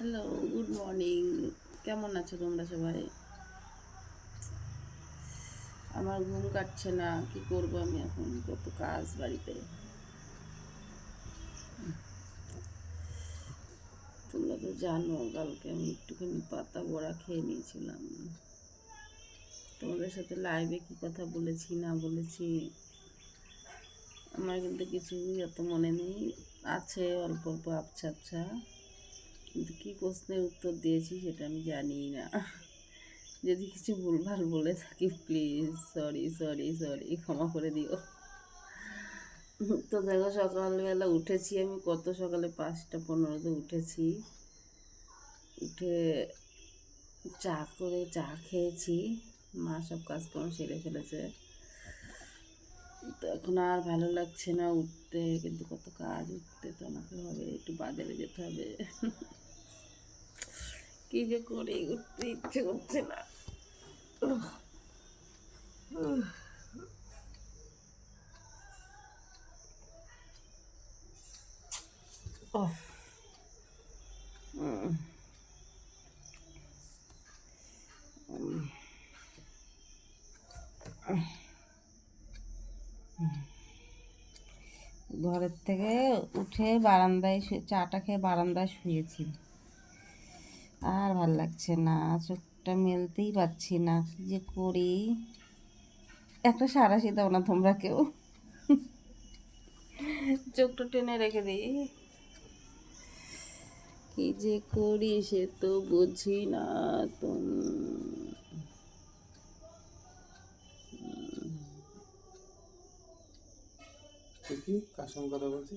Hello, good morning. কেমন আছো তোমরা সবাই? আমার ঘুম কাটছে না, কি করব আমি এখন? কত কাজ বাড়িতে। তোমরা তো জানো কালকে আমি একটুখানি পাতা বড়া খেয়ে নিয়েছিলাম। তোমাদের সাথে লাইভে কি কথা বলেছি না বলেছি আমার কিন্তু কিছুই অত মনে নেই। আছে অল্প অল্প আবছা আবছা, কিন্তু কি প্রশ্নের উত্তর দিয়েছি সেটা আমি জানি না। যদি কিছু ভুলভাল বলে থাকি প্লিজ সরি সরি সরি, ক্ষমা করে দিও। তো দেখো, সকালবেলা উঠেছি আমি, কত সকালে 5:15-তে উঠেছি। উঠে চা খেয়েছি। মা সব কাজকর্ম সেরে ফেলেছে। তো এখন আর ভালো লাগছে না উঠতে, কিন্তু কত কাজ, উঠতে তো আমাকে হবে, একটু বাজারে যেতে হবে। কি যে করি, উঠতে ইচ্ছে করছে না। ঘরের থেকে উঠে বারান্দায় চাটা খেয়ে বারান্দায় শুয়েছি। আর ভাল লাগছে না, চোখটা মেলতেই পারছি না, কি যে করি। একটা সাঁড়াশি দাও না তোমরা কেউ, চোখটা টেনে রেখে দিই। কি যে করি সে তো বুঝি না। কি কার সঙ্গে কথা বলছি?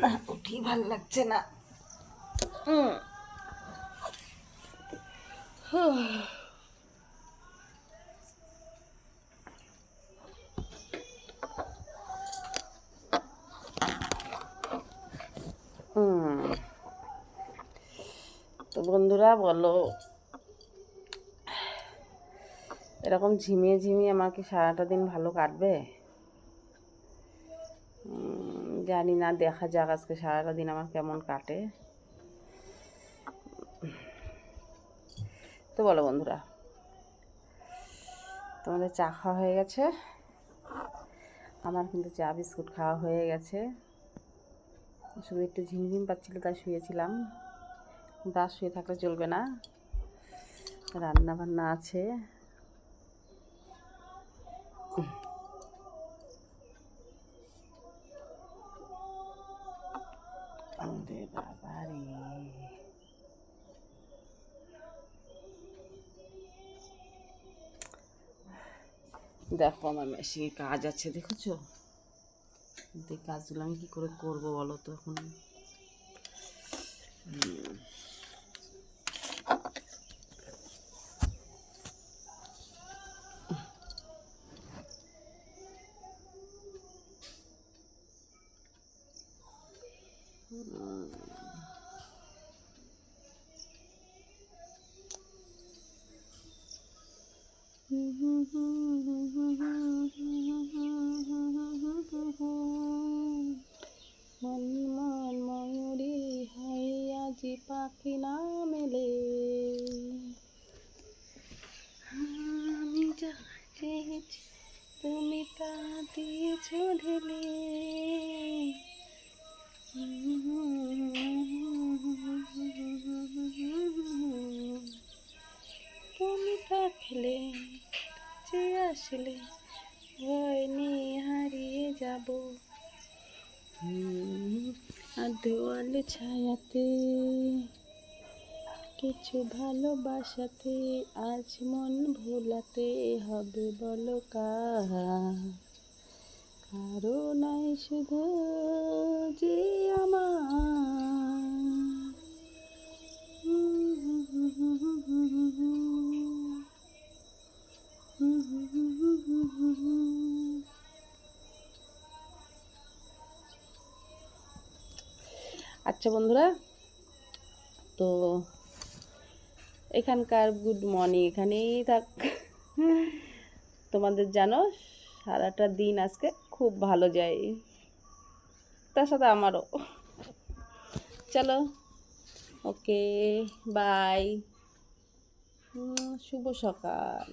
না, উঠি ভাল লাগছে না। তো বন্ধুরা বলো, এরকম ঝিমিয়ে ঝিমিয়ে আমার কি সারাটা দিন ভালো কাটবে? জানি না, দেখা যাক আজকে সারাটা দিন আমার কেমন কাটে। তো বলো বন্ধুরা, তোমাদের চা খাওয়া হয়ে গেছে? আমার কিন্তু চা বিস্কুট খাওয়া হয়ে গেছে। শুধু একটু ঝিমঝিম পাচ্ছিল তাই শুয়েছিলাম, কিন্তু আর শুয়ে থাকলে চলবে না, রান্না বান্না আছে। ওরে বাবা রে, দেখো আমার মেশিনে কাজ আছে, দেখেছো? কিন্তু এই কাজগুলো আমি কী করে করবো বলো তো এখন? মনমন ময়ূরী হাই আজি পাখি না মেলে, আমি যা চেয়েছি তুমি তা দিয়েছ ঢেলে। তুমি থাকলে যে আসলে ভয় নিয়ে হারিয়ে যাব, আর দেওয়াল ছায়াতে কিছু ভালোবাসাতে আজ মন ভোলাতে হবে বলো কারো নাই শুধু যে আমার। আচ্ছা বন্ধুরা, তো এখানকার গুড মর্নিং এখানেই থাক। তোমাদের জানো সারাটা দিন আজকে খুব ভালো যায়, তার সাথে আমারও। চলো, ওকে, বাই, শুভ সকাল।